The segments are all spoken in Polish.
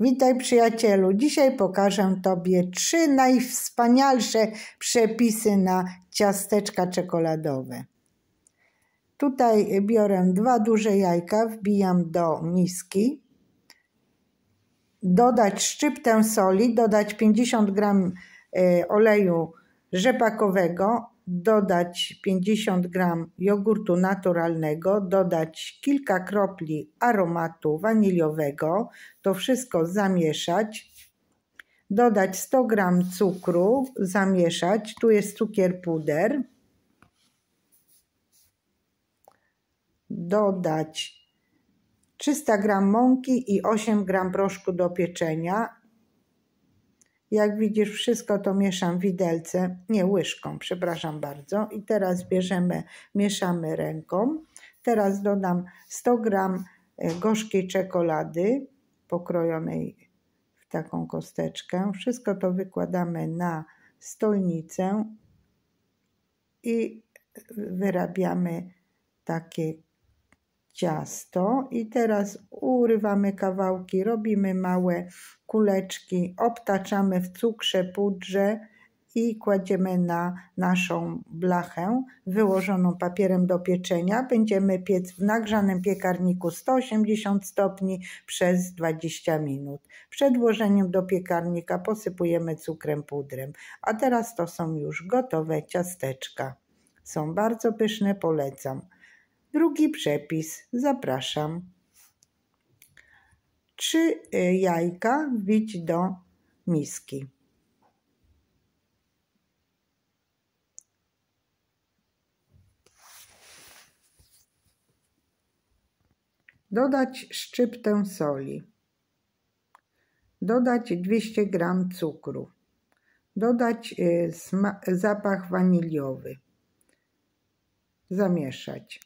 Witaj przyjacielu, dzisiaj pokażę Tobie 3 najwspanialsze przepisy na ciasteczka czekoladowe. Tutaj biorę 2 duże jajka, wbijam do miski, dodać szczyptę soli, dodać 50 g oleju rzepakowego, dodać 50 g jogurtu naturalnego, dodać kilka kropli aromatu waniliowego, to wszystko zamieszać, dodać 100 g cukru, zamieszać, tu jest cukier puder, dodać 300 g mąki i 8 g proszku do pieczenia. Jak widzisz, wszystko to mieszam łyżką, przepraszam bardzo. I teraz mieszamy ręką. Teraz dodam 100 g gorzkiej czekolady pokrojonej w taką kosteczkę. Wszystko to wykładamy na stolnicę i wyrabiamy takie ciasto. I teraz urywamy kawałki, robimy małe kuleczki, obtaczamy w cukrze, pudrze i kładziemy na naszą blachę wyłożoną papierem do pieczenia. Będziemy piec w nagrzanym piekarniku 180 stopni przez 20 minut. Przed włożeniem do piekarnika posypujemy cukrem, pudrem. A teraz to są już gotowe ciasteczka. Są bardzo pyszne, polecam. Drugi przepis, zapraszam. 3 jajka wbić do miski. Dodać szczyptę soli. Dodać 200 g cukru. Dodać zapach waniliowy. Zamieszać.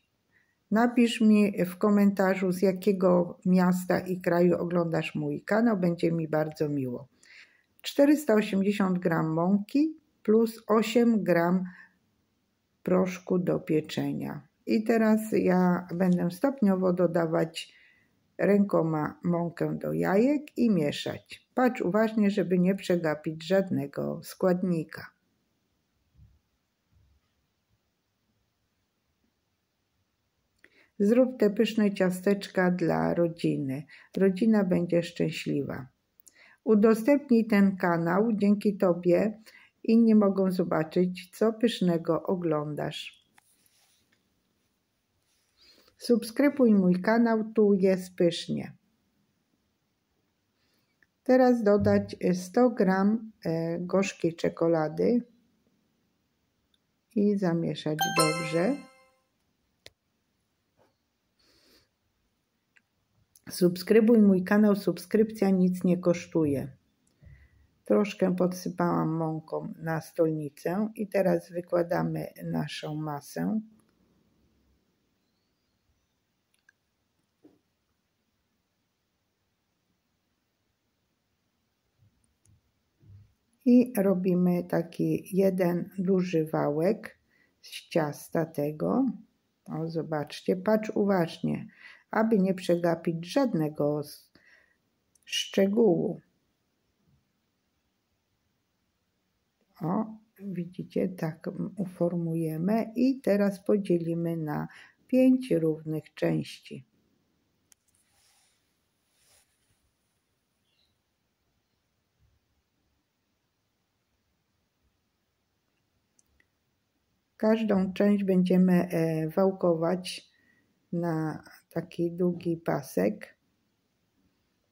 Napisz mi w komentarzu, z jakiego miasta i kraju oglądasz mój kanał, będzie mi bardzo miło. 480 g mąki plus 8 g proszku do pieczenia. I teraz ja będę stopniowo dodawać rękoma mąkę do jajek i mieszać. Patrz uważnie, żeby nie przegapić żadnego składnika. Zrób te pyszne ciasteczka dla rodziny. Rodzina będzie szczęśliwa. Udostępnij ten kanał, dzięki Tobie inni mogą zobaczyć, co pysznego oglądasz. Subskrybuj mój kanał, tu jest pysznie. Teraz dodać 100 g gorzkiej czekolady i zamieszać dobrze. Subskrybuj mój kanał, subskrypcja nic nie kosztuje. Troszkę podsypałam mąką na stolnicę i teraz wykładamy naszą masę. I robimy taki jeden duży wałek z ciasta tego. O, zobaczcie, patrz uważnie, aby nie przegapić żadnego szczegółu. O, widzicie, tak uformujemy i teraz podzielimy na 5 równych części. Każdą część będziemy wałkować na taki długi pasek.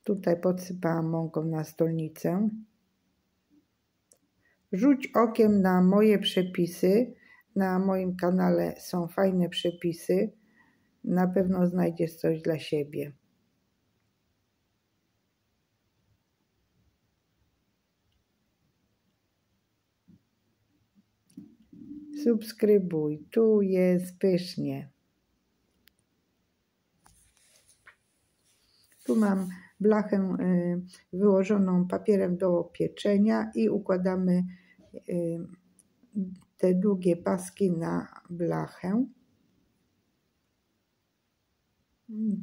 Tutaj podsypałam mąką na stolnicę. Rzuć okiem na moje przepisy. Na moim kanale są fajne przepisy. Na pewno znajdziesz coś dla siebie. Subskrybuj, tu jest pysznie. Tu mam blachę wyłożoną papierem do pieczenia i układamy te długie paski na blachę.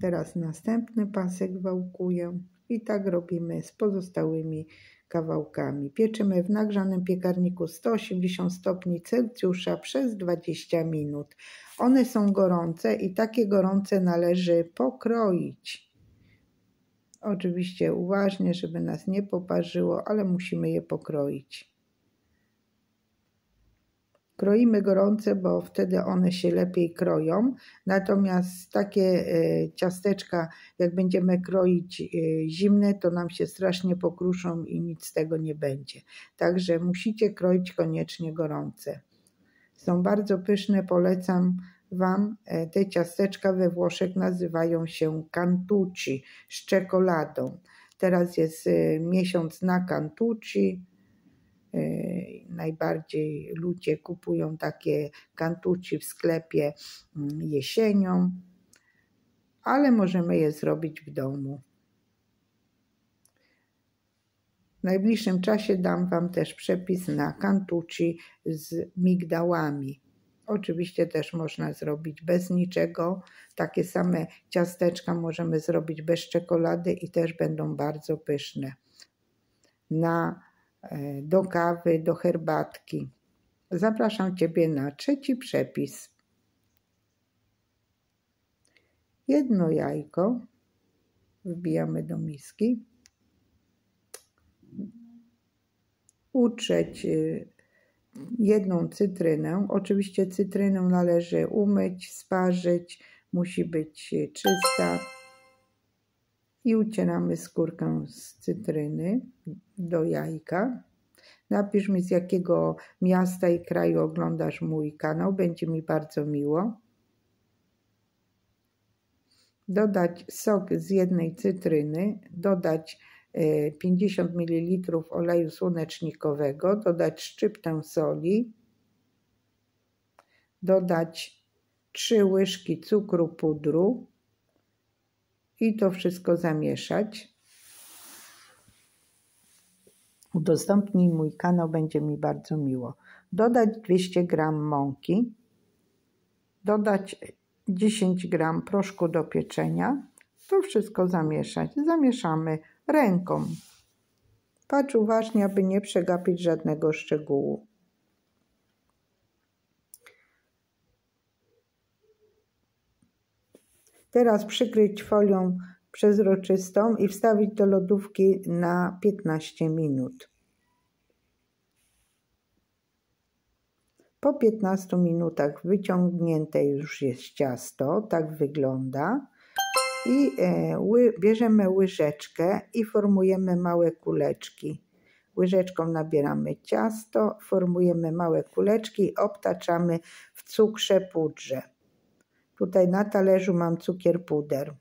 Teraz następny pasek wałkuję I tak robimy z pozostałymi kawałkami. Pieczymy w nagrzanym piekarniku 180 stopni Celsjusza przez 20 minut. One są gorące i takie gorące należy pokroić. Oczywiście uważnie, żeby nas nie poparzyło, ale musimy je pokroić. Kroimy gorące, bo wtedy one się lepiej kroją, natomiast takie ciasteczka, jak będziemy kroić zimne, to nam się strasznie pokruszą i nic z tego nie będzie. Także musicie kroić koniecznie gorące. Są bardzo pyszne, polecam Wam. Te ciasteczka we Włoszech nazywają się cantucci z czekoladą. Teraz jest miesiąc na cantucci. Najbardziej ludzie kupują takie cantucci w sklepie jesienią, ale możemy je zrobić w domu. W najbliższym czasie dam Wam też przepis na cantucci z migdałami. Oczywiście też można zrobić bez niczego. Takie same ciasteczka możemy zrobić bez czekolady i też będą bardzo pyszne. Do kawy, do herbatki. Zapraszam Ciebie na trzeci przepis. Jedno jajko wbijamy do miski. Utrzeć jedną cytrynę. Oczywiście cytrynę należy umyć, sparzyć, musi być czysta. I ucieramy skórkę z cytryny do jajka. Napisz mi, z jakiego miasta i kraju oglądasz mój kanał, będzie mi bardzo miło. Dodać sok z jednej cytryny, dodać 50 ml oleju słonecznikowego, dodać szczyptę soli, dodać 3 łyżki cukru pudru i to wszystko zamieszać. Udostępnij mój kanał, będzie mi bardzo miło. Dodać 200 g mąki, dodać 10 g proszku do pieczenia, to wszystko zamieszać. Zamieszamy ręką. Patrz uważnie, aby nie przegapić żadnego szczegółu. Teraz przykryć folią przezroczystą i wstawić do lodówki na 15 minut. Po 15 minutach wyciągnięte już jest ciasto, tak wygląda. I bierzemy łyżeczkę i formujemy małe kuleczki. Łyżeczką nabieramy ciasto, formujemy małe kuleczki i obtaczamy w cukrze pudrze. Tutaj na talerzu mam cukier puder.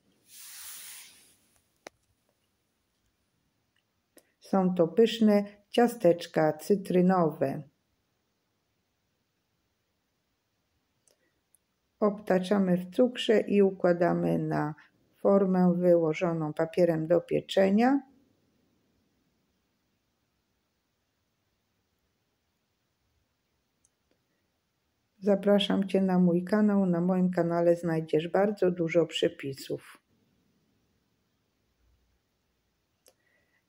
Są to pyszne ciasteczka cytrynowe. Obtaczamy w cukrze i układamy na formę wyłożoną papierem do pieczenia. Zapraszam Cię na mój kanał. Na moim kanale znajdziesz bardzo dużo przepisów.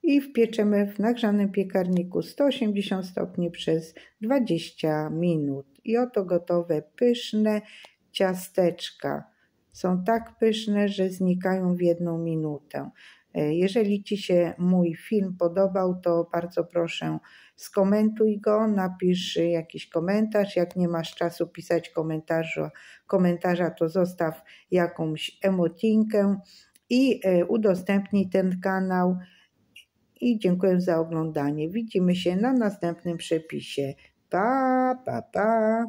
I wpieczemy w nagrzanym piekarniku 180 stopni przez 20 minut. I oto gotowe, pyszne ciasteczka. Są tak pyszne, że znikają w 1 minutę. Jeżeli Ci się mój film podobał, to bardzo proszę, skomentuj go, napisz jakiś komentarz. Jak nie masz czasu pisać komentarza, to zostaw jakąś emotinkę i udostępnij ten kanał. I dziękuję za oglądanie. Widzimy się na następnym przepisie. Pa, pa, pa.